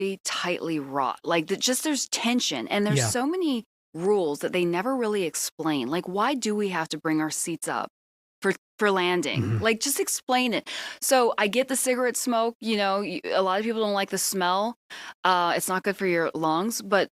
be tightly wrought. Like there's tension, and there's so many rules that they never really explain. Like, why do we have to bring our seats up for landing? Like, just explain it. So I get the cigarette smoke. You know, a lot of people don't like the smell. It's not good for your lungs. But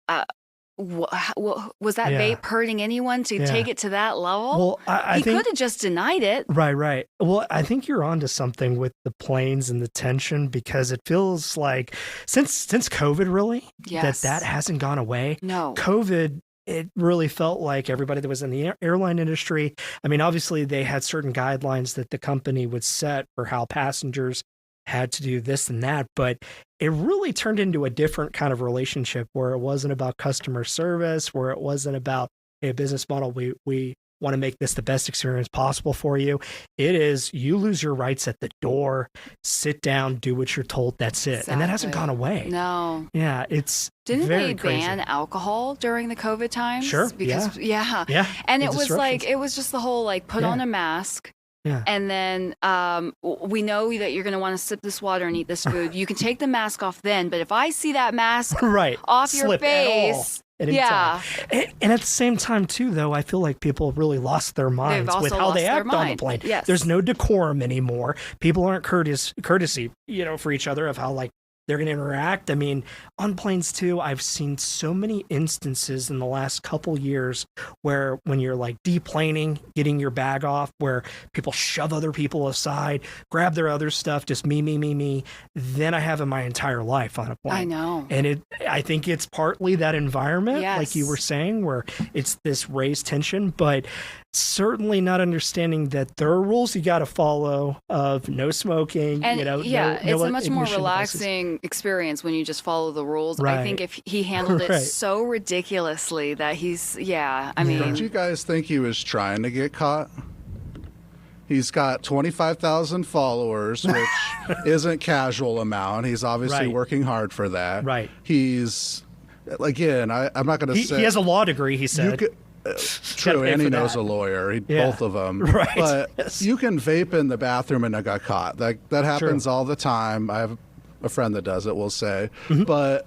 was that vape hurting anyone to take it to that level? Well, I he think, could have just denied it. Right. Well, I think you're onto something with the planes and the tension, because it feels like since COVID, really, that hasn't gone away. No. COVID, it really felt like everybody that was in the airline industry, I mean, obviously they had certain guidelines that the company would set for how passengers had to do this and that, but it really turned into a different kind of relationship where it wasn't about customer service, where it wasn't about a business model. We want to make this the best experience possible for you. It is, you lose your rights at the door, sit down, do what you're told. That's it. Exactly. And that hasn't gone away. No. Yeah. It's Didn't very they crazy. ban alcohol during the COVID times? Sure. Because, yeah. And it was like, it was just the whole, like, put on a mask. Yeah. And then we know that you're going to want to sip this water and eat this food. You can take the mask off then, but if I see that mask off your face, and at the same time too, though, I feel like people really lost their minds with how they act on the plane. Yes. There's no decorum anymore. People aren't courtesy, for each other of how like they're going to interact. I mean, on planes too, I've seen so many instances in the last couple years where when you're like deplaning, getting your bag off, where people shove other people aside, grab their other stuff, just me. Then I have in my entire life on a plane. I know. And I think it's partly that environment, like you were saying, where it's this raised tension, but certainly not understanding that there are rules you got to follow of no smoking, and it's a much more relaxing experience when you just follow the rules. I think if he handled it so ridiculously that I mean, don't you guys think he was trying to get caught? He's got 25,000 followers, which isn't casual amount. He's obviously working hard for that. Right. He's, again, I'm not going to say... He has a law degree, he said. True, and he knows a lawyer. Both of them. Right. But you can vape in the bathroom and I got caught. That happens all the time. I have a friend that does it, we'll say. But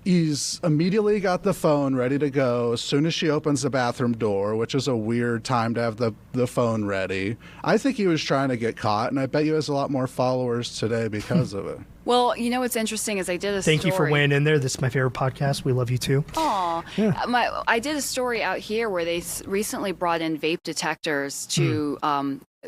he's immediately got the phone ready to go as soon as she opens the bathroom door, which is a weird time to have the phone ready. I think he was trying to get caught, and I bet you has a lot more followers today because of it. Well, you know what's interesting is I did a Thank you for weighing in there. This is my favorite podcast. We love you too. Aw. Yeah. I did a story out here where they recently brought in vape detectors to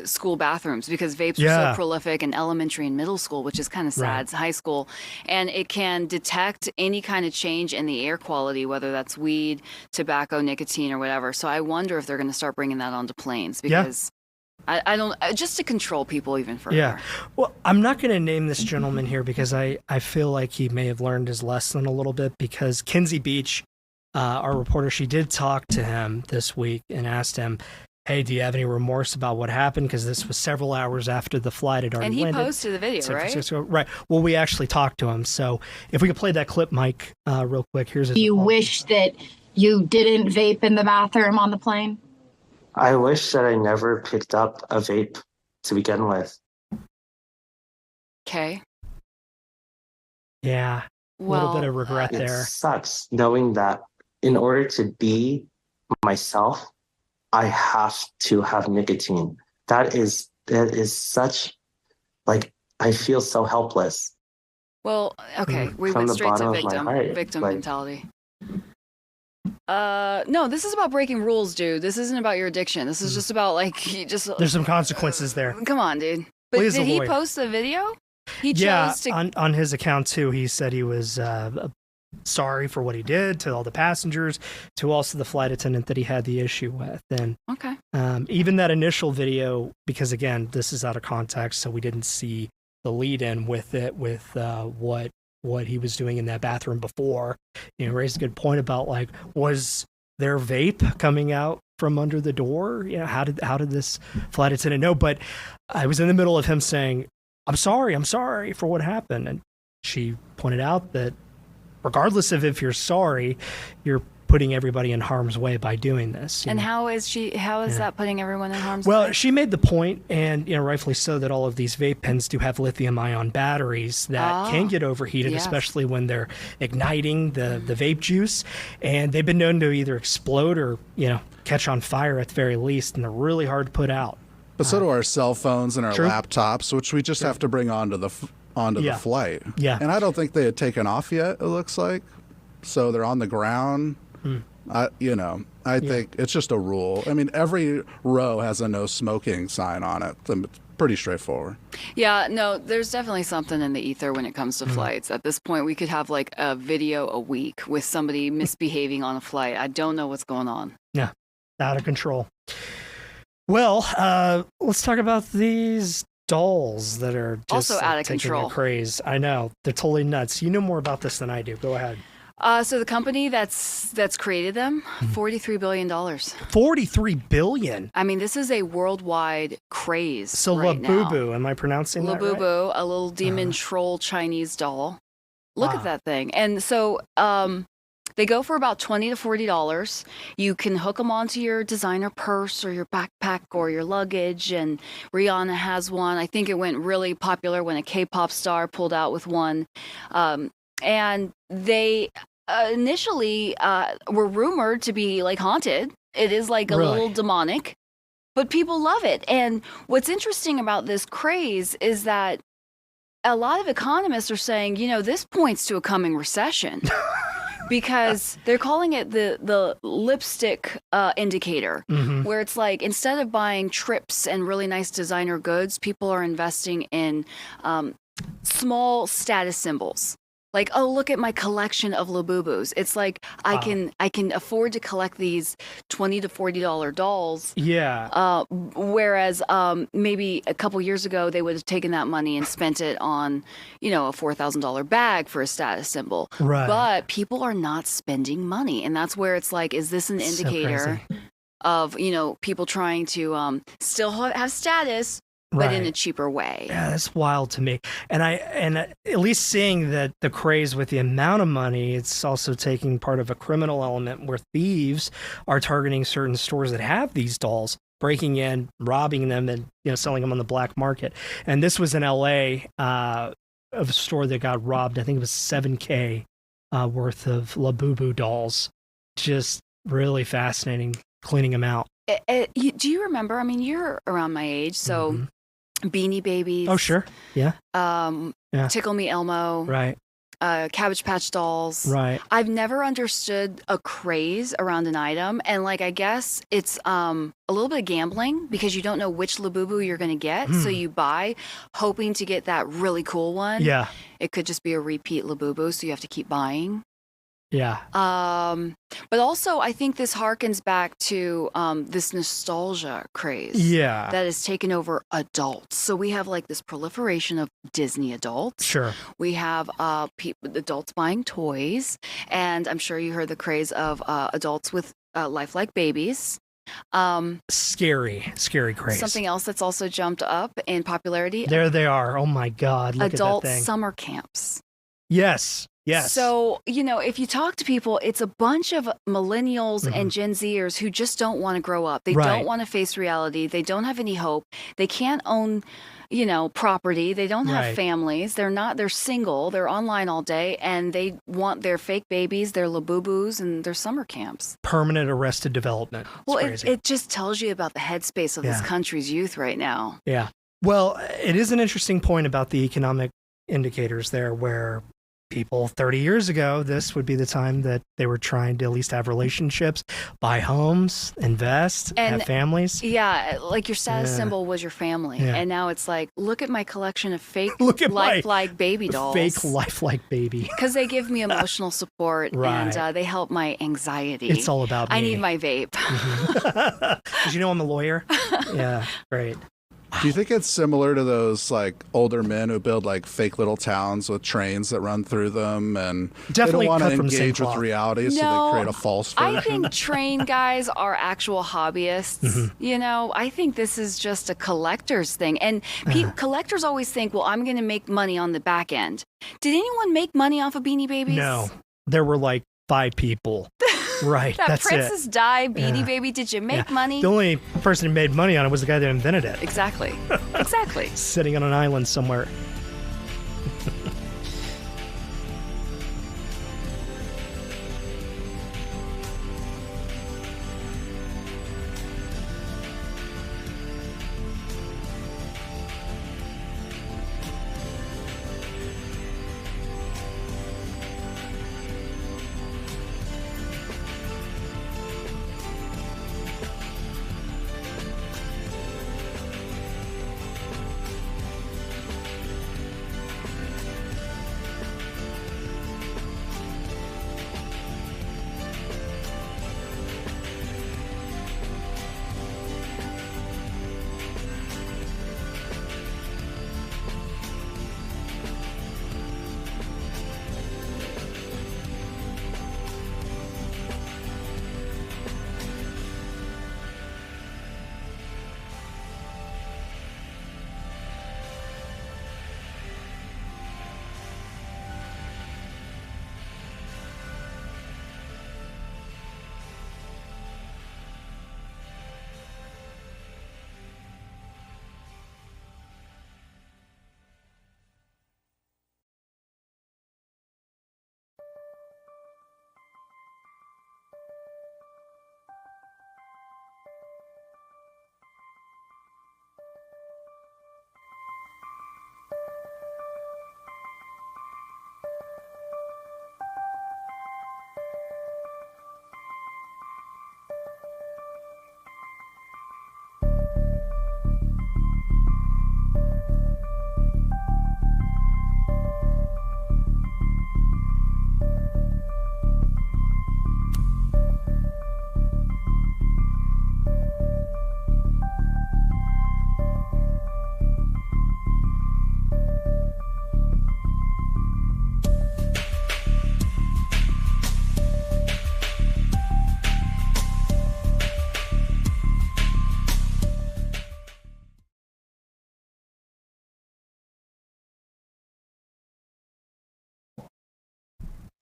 school bathrooms because vapes are so prolific in elementary and middle school, which is kind of sad. It's high school. And it can detect any kind of change in the air quality, whether that's weed, tobacco, nicotine, or whatever. So I wonder if they're going to start bringing that onto planes because... I don't, just to control people even further. Yeah. Well, I'm not going to name this gentleman here because I feel like he may have learned his lesson a little bit, because Kinsey Beach, our reporter, she did talk to him this week and asked him, hey, do you have any remorse about what happened? Because this was several hours after the flight had already landed. And he posted the video, right? Right. Well, we actually talked to him. So if we could play that clip, Mike, real quick. Here's his You wish that you didn't vape in the bathroom on the plane? I wish that I never picked up a vape to begin with. Okay. Yeah. A little bit of regret there. It sucks knowing that in order to be myself, I have to have nicotine. That is such, like, I feel so helpless. Well, okay. We went straight to victim mentality. No, this is about breaking rules, dude. This isn't about your addiction. This is just about there's some consequences there. Come on, dude. But did he post the video? He chose to on his account too. He said he was sorry for what he did to all the passengers, to also the flight attendant that he had the issue with. And even that initial video, because again, this is out of context, so we didn't see the lead in with it, with what he was doing in that bathroom before. Raised a good point about, like, was there vape coming out from under the door? How did this flight attendant know? But I was in the middle of him saying, I'm sorry for what happened. And she pointed out that regardless of if you're sorry, you're putting everybody in harm's way by doing this. And how is that putting everyone in harm's way? Well, she made the point, and rightfully so, that all of these vape pens do have lithium-ion batteries that can get overheated, especially when they're igniting the vape juice. And they've been known to either explode or, catch on fire at the very least, and they're really hard to put out. But so do our cell phones and our laptops, which we just have to bring onto the flight. Yeah. And I don't think they had taken off yet, it looks like. So they're on the ground. I think it's just a rule. I mean, every row has a no smoking sign on it. It's pretty straightforward. Yeah, no, there's definitely something in the ether when it comes to flights. At this point, we could have like a video a week with somebody misbehaving on a flight. I don't know what's going on. Yeah, out of control. Well, let's talk about these dolls that are just also out of control. A craze. I know, they're totally nuts. You know more about this than I do. Go ahead. So the company that's created them, $43 billion. $43 billion? I mean, this is a worldwide craze. So right Labubu, now. Am I pronouncing that right? Labubu, a little demon troll Chinese doll. Look at that thing. And so they go for about $20 to $40. You can hook them onto your designer purse or your backpack or your luggage. And Rihanna has one. I think it went really popular when a K-pop star pulled out with one. And they initially were rumored to be like haunted. It is like a little demonic, but people love it. And what's interesting about this craze is that a lot of economists are saying, this points to a coming recession. Because they're calling it the lipstick indicator, where it's like instead of buying trips and really nice designer goods, people are investing in small status symbols. Like, oh, look at my collection of Labubus. It's like I can afford to collect these $20 to $40 dolls. Yeah. Whereas maybe a couple years ago they would have taken that money and spent it on, a $4,000 bag for a status symbol. Right. But people are not spending money, and that's where it's like, is this an indicator of people trying to still have status? But in a cheaper way. Yeah, that's wild to me. And at least seeing that the craze with the amount of money, it's also taking part of a criminal element where thieves are targeting certain stores that have these dolls, breaking in, robbing them, and selling them on the black market. And this was in LA, of a store that got robbed. I think it was $7,000 worth of Labubu dolls. Just really fascinating, cleaning them out. Do you remember? I mean, you're around my age, so. Beanie Babies. Oh, sure. Yeah. Tickle Me Elmo. Right. Cabbage Patch Dolls. Right. I've never understood a craze around an item. And I guess it's a little bit of gambling because you don't know which Labubu you're going to get. So you buy hoping to get that really cool one. Yeah. It could just be a repeat Labubu, so you have to keep buying. Yeah. But also, I think this harkens back to this nostalgia craze. Yeah. That has taken over adults. So we have this proliferation of Disney adults. Sure. We have adults buying toys, and I'm sure you heard the craze of adults with lifelike babies. Scary craze. Something else that's also jumped up in popularity. There they are. Oh my God! Look adult at that thing. Summer camps. Yes. So, if you talk to people, it's a bunch of millennials and Gen Zers who just don't want to grow up. They don't want to face reality. They don't have any hope. They can't own, property. They don't have families. They're single. They're online all day, and they want their fake babies, their Labubus, and their summer camps. Permanent arrested development. Well, it just tells you about the headspace of this country's youth right now. Yeah. Well, it is an interesting point about the economic indicators there where people 30 years ago, this would be the time that they were trying to at least have relationships, buy homes, invest, and have families. Yeah, your status symbol was your family. Yeah. And now it's look at my collection of fake lifelike baby dolls. Fake lifelike baby. Because they give me emotional support and they help my anxiety. It's all about me. I need my vape. Did you know I'm a lawyer? Yeah, great. Do you think it's similar to those older men who build fake little towns with trains that run through them and definitely they don't want to engage with reality, so they create a false version? I think train guys are actual hobbyists. I think this is just a collector's thing. And collectors always think, well, I'm going to make money on the back end. Did anyone make money off of Beanie Babies? No. There were 5 people Right. That that's Princess it. Di Beanie Baby. Did you make money? The only person who made money on it was the guy that invented it. Exactly. Exactly. Sitting on an island somewhere.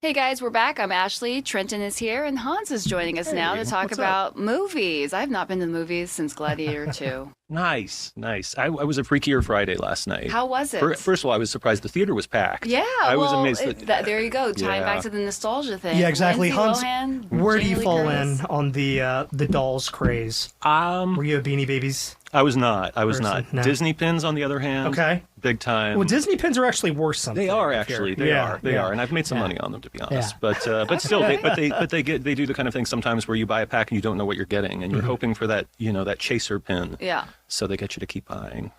Hey guys, we're back. I'm Ashlie. Trenton is here, and Hans is joining us now to talk about movies. I've not been to the movies since Gladiator 2. Nice. I was a Freakier Friday last night. How was it? First of all, I was surprised the theater was packed. Yeah, I was amazed. There you go, tying back to the nostalgia thing. Yeah, exactly. Lindsay Hans, Lohan, where do you Jamie Lee fall Curtis. in on the dolls craze? Were you a Beanie Babies? I was not. No. Disney pins, on the other hand, Okay. big time. Well, Disney pins are actually worth something. They are actually. They are, and I've made some money on them, to be honest. Yeah. But still, they do the kind of thing sometimes where you buy a pack and you don't know what you're getting, and you're hoping for that that chaser pin. Yeah. So they get you to keep buying.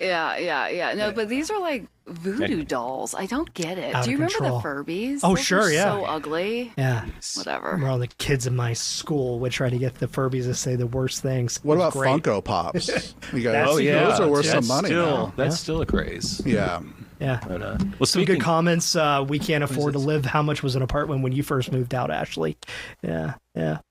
Yeah. No, but these are like voodoo dolls. I don't get it. Out Do you of remember control. the Furbies? Oh, Those sure, were yeah. So ugly. Yeah. Whatever. Remember all the kids in my school would try to get the Furbies to say the worst things. What It was about great. Funko Pops? You guys, That's- those are worth some that's money still, now. That's still a craze. Yeah. Yeah. But, well, Some speaking, good comments. We can't afford to this? live. How much was an apartment when you first moved out, Ashlie? Yeah.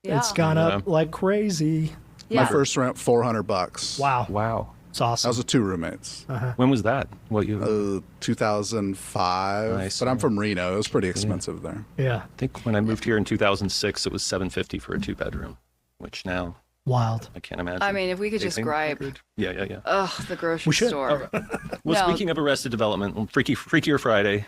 It's gone up like crazy. Yeah. My first rent, $400. Wow. It's awesome. I was with two roommates. When was that? What you? 2005. Nice. But I'm from Reno. It was pretty expensive there. Yeah. I think when I moved here in 2006, it was $750 for a 2-bedroom, which now Wild. I can't imagine. I mean, if we could just Anything? gripe. Yeah. Ugh, the grocery We should. store. Well, No. speaking of Arrested Development, Freakier Friday,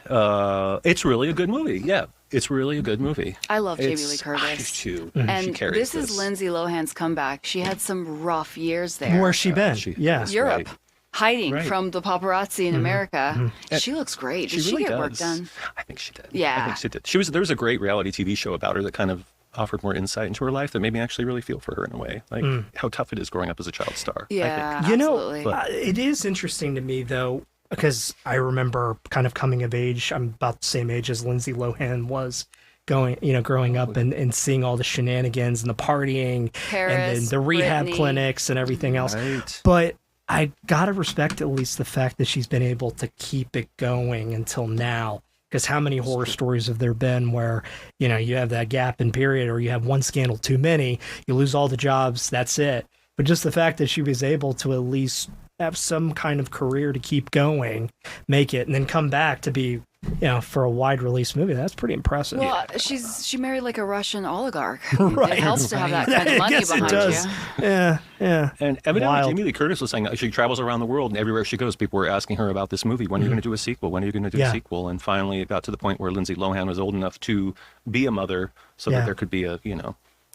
it's really a good movie. Yeah, it's really a good movie. I love Jamie It's- Lee Curtis. Too. And she carries this is Lindsay Lohan's comeback. She had some rough years there. Where's she been? Yeah. That's Europe. right. Hiding Right. from the paparazzi in America. She looks great. Did she really get does. work done? I think she did. Yeah. I think she did. There was a great reality TV show about her that kind of offered more insight into her life that made me actually really feel for her in a way, like how tough it is growing up as a child star. Yeah, I You know, absolutely. it is interesting to me, though, because I remember kind of coming of age. I'm about the same age as Lindsay Lohan was growing up and seeing all the shenanigans and the partying and then the rehab Britney. clinics and everything else. Right. But I gotta respect at least the fact that she's been able to keep it going until now. Because how many horror stories have there been where, you have that gap in period or you have one scandal too many, you lose all the jobs, that's it. But just the fact that she was able to at least have some kind of career to keep going, make it, and then come back to be for a wide release movie, that's pretty impressive. Well, she married like a Russian oligarch. Right. It helps to have that kind of money behind it does. you. Yeah. And evidently, Jamie Lee Curtis was saying that she travels around the world, and everywhere she goes, people were asking her about this movie. When are you going to do a sequel? When are you going to do a sequel? And finally, it got to the point where Lindsay Lohan was old enough to be a mother, so that there could be a,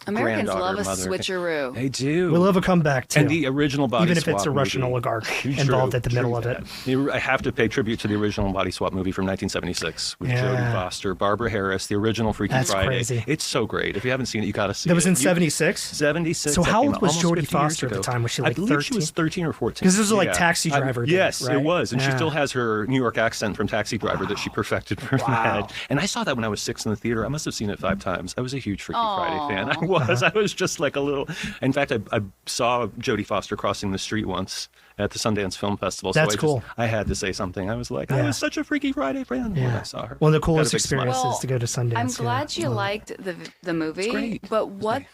Americans love a mother. switcheroo. They do. We love a comeback, too. And the original Body Even Swap if it's a Russian movie. oligarch involved at the middle of it. I have to pay tribute to the original Body Swap movie from 1976 with Jodie Foster, Barbara Harris, the original Freaky Friday. Crazy. It's so great. If you haven't seen it, you got to see it. That was in 76? 76. So how old was Jodie Jodie Foster at the time? Was she like 13? I believe she was 13 or 14. Because this was like Taxi Driver. Yes, right? it was. And she still has her New York accent from Taxi Driver that she perfected for that. And I saw that when I was 6 in the theater. I must have seen it 5 times. I was a huge Freaky Friday fan. I was just like a little... In fact, I saw Jodie Foster crossing the street once at the Sundance Film Festival. That's cool. I had to say something. I was like, I was such a Freaky Friday fan when I saw her. One of the coolest experiences to go to Sundance. I'm glad you liked the movie, great. But what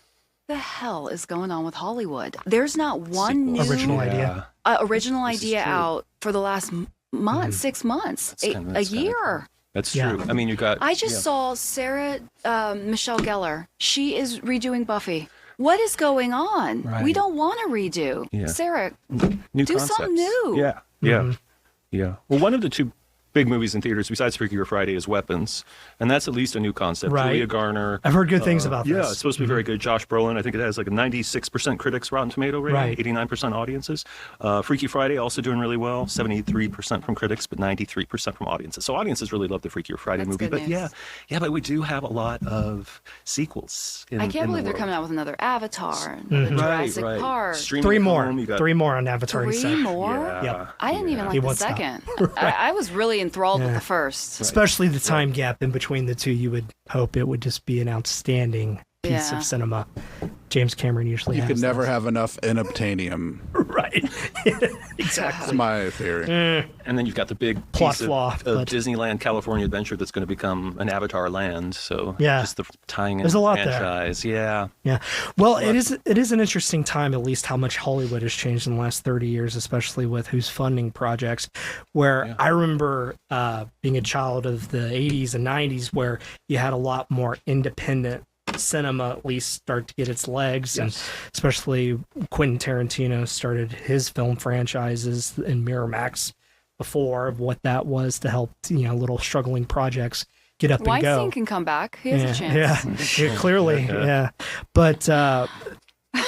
the hell is going on with Hollywood? There's not one new original idea out for the last month, 6 months, a year. That's true. I mean, you got... I just saw Sarah Michelle Gellar. She is redoing Buffy. What is going on? Right. We don't want to redo. Yeah. Sarah, new do concepts. something new. Yeah. Well, one of the 2 big movies in theaters besides Freaky Friday is Weapons, and that's at least a new concept. Right. Julia Garner. I've heard good things about this. Yeah, it's supposed to be very good. Josh Brolin, I think it has like a 96% critics Rotten Tomato rating, 89% audiences. Freaky Friday also doing really well, 73% from critics, but 93% from audiences. So audiences really love the Freaky Friday movie. Good news. But we do have a lot of sequels. I can't believe they're coming out with another Avatar, another Jurassic Park. Three more on Avatar. 3 more? Yeah. I didn't even like the second. I was really enthralled with the first. Especially the time gap in between the 2, you would hope it would just be an outstanding piece of cinema. James Cameron usually You has could never those. have enough inobtainium. Right. Exactly. That's my theory. And then you've got the big Plot piece flaw, of but- Disneyland California Adventure that's going to become an Avatar land. So Yeah. just the tying in There's a lot franchise. Yeah. Yeah. Well, it is an interesting time, at least how much Hollywood has changed in the last 30 years, especially with who's funding projects. Where I remember being a child of the 80s and 90s where you had a lot more independent cinema at least start to get its legs, and especially Quentin Tarantino started his film franchises in Miramax before of what that was to help little struggling projects get up and go. Weinstein can come back. He has a chance. Yeah, clearly, but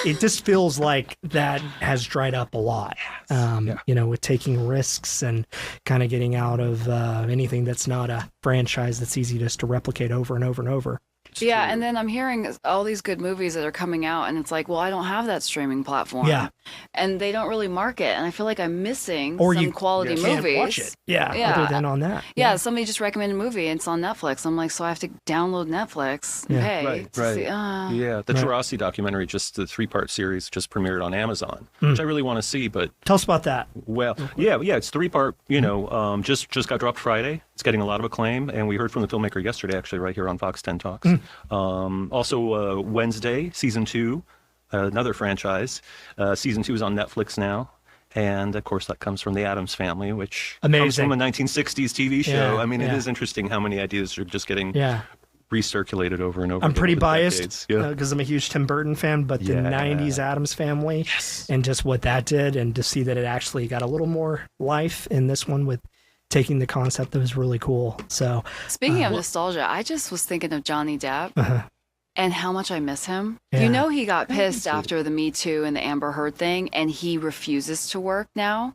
it just feels like that has dried up a lot. With taking risks and kind of getting out of anything that's not a franchise that's easy just to replicate over and over and over. Yeah, and then I'm hearing all these good movies that are coming out, and it's like, well, I don't have that streaming platform. Yeah. And they don't really market, and I feel like I'm missing Or some you quality can't movies. watch it. Other than on that. Yeah, somebody just recommended a movie, and it's on Netflix. I'm like, so I have to download Netflix and pay to see. The Tarasi documentary, just the 3-part series, just premiered on Amazon, which I really want to see. But tell us about that. Well, it's 3-part. Just got dropped Friday. It's getting a lot of acclaim, and we heard from the filmmaker yesterday, actually, right here on Fox 10 Talks. Also, Wednesday, season 2, another franchise. Season 2 is on Netflix now. And of course, that comes from the Addams Family, which comes from a 1960s TV show. I mean, it is interesting how many ideas are just getting recirculated over and over. I'm pretty biased because I'm a huge Tim Burton fan, but the 90s Addams Family and just what that did, and to see that it actually got a little more life in this one with taking the concept that was really cool. So speaking of nostalgia, I just was thinking of Johnny Depp and how much I miss him. Yeah. He got pissed after the Me Too and the Amber Heard thing, and he refuses to work now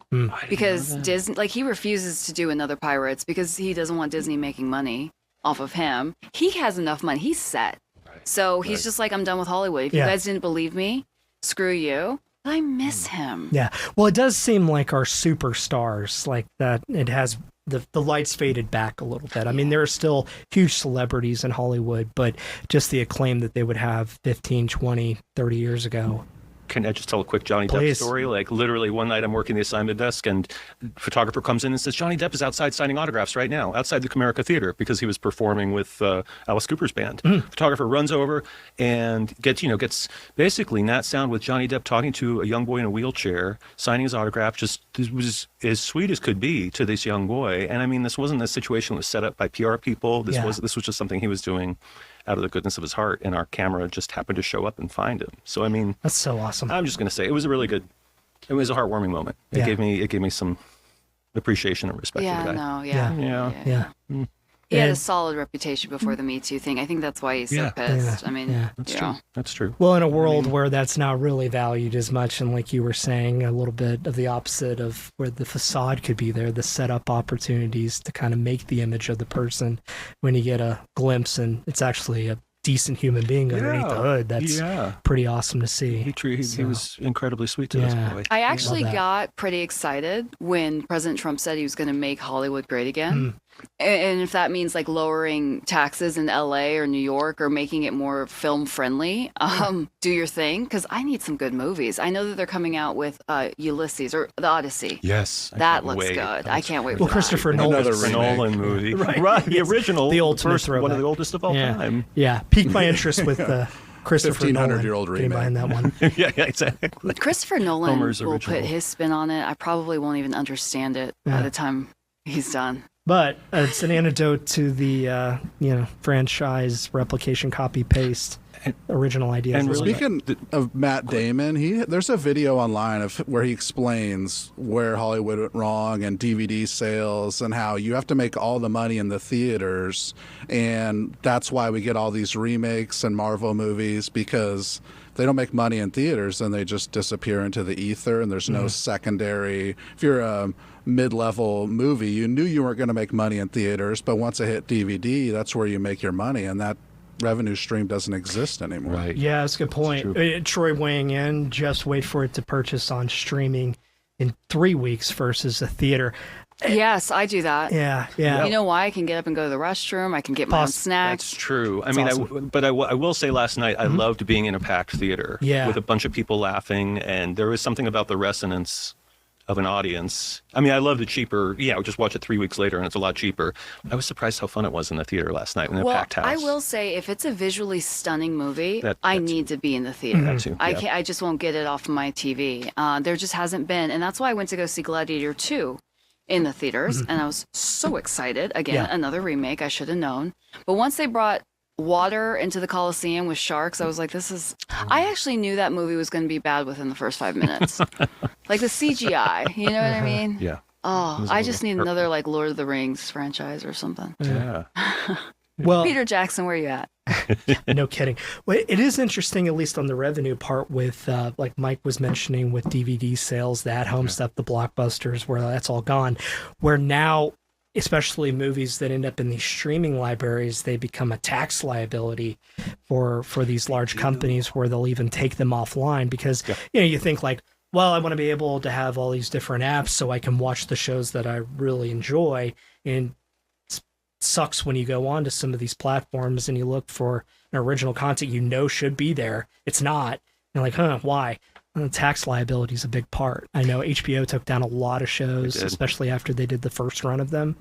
because Disney, he refuses to do another Pirates because he doesn't want Disney making money off of him. He has enough money. He's set. So he's just like, I'm done with Hollywood. If you guys didn't believe me, screw you. I miss him. Yeah. Well, it does seem like our superstars, like that, it has the lights faded back a little bit. I mean, there are still huge celebrities in Hollywood, but just the acclaim that they would have 15, 20, 30 years ago can I just tell a quick Johnny Depp story? Like literally one night I'm working the assignment desk and photographer comes in and says, Johnny Depp is outside signing autographs right now, outside the Comerica Theater, because he was performing with Alice Cooper's band. Photographer runs over and gets basically Nat Sound with Johnny Depp talking to a young boy in a wheelchair, signing his autograph. Just it was as sweet as could be to this young boy. And I mean, this wasn't a situation that was set up by PR people. This was just something he was doing out of the goodness of his heart, and our camera just happened to show up and find him. So I mean, that's so awesome. I'm just going to say it was a heartwarming moment. It gave me some appreciation and respect for the guy. He had a solid reputation before the Me Too thing. I think that's why he's so pissed. I mean, that's true. Well, in a world where that's not really valued as much, and like you were saying, a little bit of the opposite of where the facade could be there, the setup opportunities to kind of make the image of the person when you get a glimpse and it's actually a decent human being underneath the hood. That's pretty awesome to see. He was incredibly sweet to this boy. I actually got pretty excited when President Trump said he was going to make Hollywood great again. And if that means like lowering taxes in LA or New York or making it more film friendly, do your thing. Because I need some good movies. I know that they're coming out with Ulysses or The Odyssey. Yes. That looks good. I can't wait for that. Christopher Nolan. Another Nolan movie. Right. The original. The ultimate one of the oldest of all time. Yeah. Piqued my interest with Christopher Nolan. 1,500-year-old remake. Behind that one. yeah, exactly. Christopher Nolan Homer's will original. put his spin on it. I probably won't even understand it by the time he's done. But it's an antidote to the franchise replication, copy paste, original ideas. And really, speaking of Matt Damon, there's a video online of where he explains where Hollywood went wrong and DVD sales and how you have to make all the money in the theaters, and that's why we get all these remakes and Marvel movies, because they don't make money in theaters, then they just disappear into the ether, and there's no secondary. If you're a mid-level movie, you knew you weren't going to make money in theaters, but once it hit DVD, that's where you make your money, and that revenue stream doesn't exist anymore. Right. Yeah, that's a good point. Troy weighing in, just wait for it to purchase on streaming in 3 weeks versus a theater. Yes, I do that. Yeah. You know why? I can get up and go to the restroom. I can get my own snacks. That's true. I will say last night I loved being in a packed theater with a bunch of people laughing, and there was something about the resonance of an audience. I mean, I love the cheaper, just watch it 3 weeks later and it's a lot cheaper. I was surprised how fun it was in the theater last night in a packed house. I will say, if it's a visually stunning movie, I need to be in the theater. That too, I just won't get it off my TV. There just hasn't been, and that's why I went to go see Gladiator 2 in the theaters, and I was so excited. Again, another remake, I should have known. But once they brought water into the Coliseum with sharks, I was like, I actually knew that movie was going to be bad within the first 5 minutes. Like the CGI, you know what I mean? Yeah. Oh, I just need another like Lord of the Rings franchise or something. Yeah. Well, Peter Jackson, where you at? No kidding. Well, it is interesting, at least on the revenue part, with like Mike was mentioning with DVD sales, the at-home stuff, the blockbusters, where that's all gone. Where now, especially movies that end up in these streaming libraries, they become a tax liability for these large companies, where they'll even take them offline because you think like, well, I want to be able to have all these different apps so I can watch the shows that I really enjoy. And it sucks when you go on to some of these platforms and you look for an original content should be there. It's not. You're like, why? The tax liability is a big part. I know HBO took down a lot of shows, especially after they did the first run of them.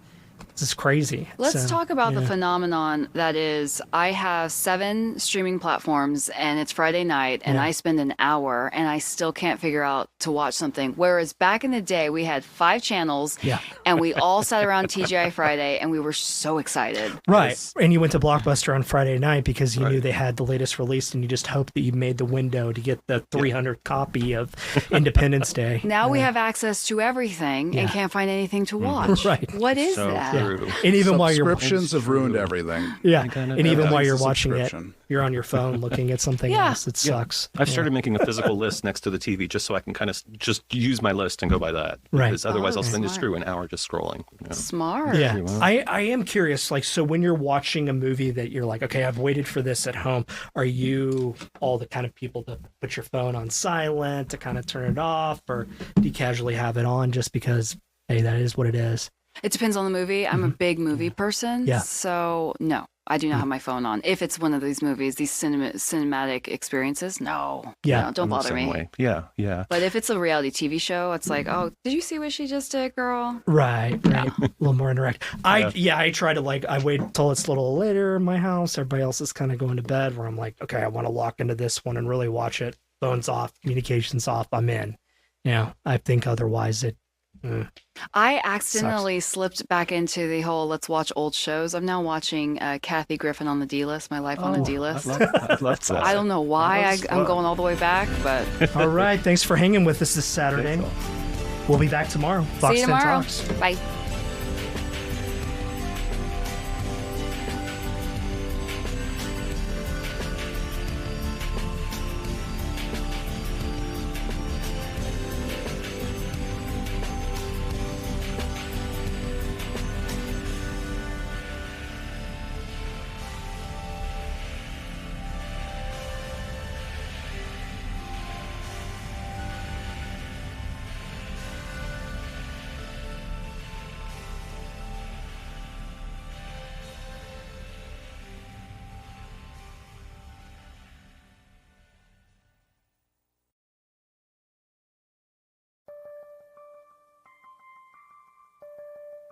This is crazy. Let's talk about the phenomenon that is, I have 7 streaming platforms and it's Friday night and I spend an hour and I still can't figure out to watch something. Whereas back in the day, we had 5 channels and we all sat around TGI Friday and we were so excited. Right. And you went to Blockbuster on Friday night because you knew they had the latest release and you just hoped that you made the window to get the 300th copy of Independence Day. Now we have access to everything and can't find anything to watch. Right. What is that? Yeah. And even while you're subscriptions have ruined everything. Yeah, and even while you're watching it, you're on your phone looking at something else. It sucks. I've started making a physical list next to the TV just so I can kind of just use my list and go by that. Right. Because otherwise I'll spend just through an hour just scrolling. Smart. Yeah. I am curious, like, so when you're watching a movie that you're like, okay, I've waited for this at home, are you all the kind of people to put your phone on silent, to kind of turn it off, or do you casually have it on just because, hey, that is what it is? It depends on the movie. I'm a big movie person. Yeah. So no. I do not have my phone on. If it's one of these movies, these cinematic experiences, no. Yeah. No, don't bother me. Way. Yeah. But if it's a reality TV show, it's like, oh, did you see what she just did, girl? Right. A little more interact. I try to I wait till it's a little later in my house. Everybody else is kind of going to bed where I'm like, okay, I want to lock into this one and really watch it. Phone's off, communication's off, I'm in. I think otherwise I accidentally slipped back into the whole let's watch old shows. I'm now watching Kathy Griffin on the D-list, My Life on the D-list. I love that. I don't know why I'm going all the way back, but... All right, thanks for hanging with us this Saturday. We'll be back tomorrow. Fox See you 10 tomorrow. Talks. Bye.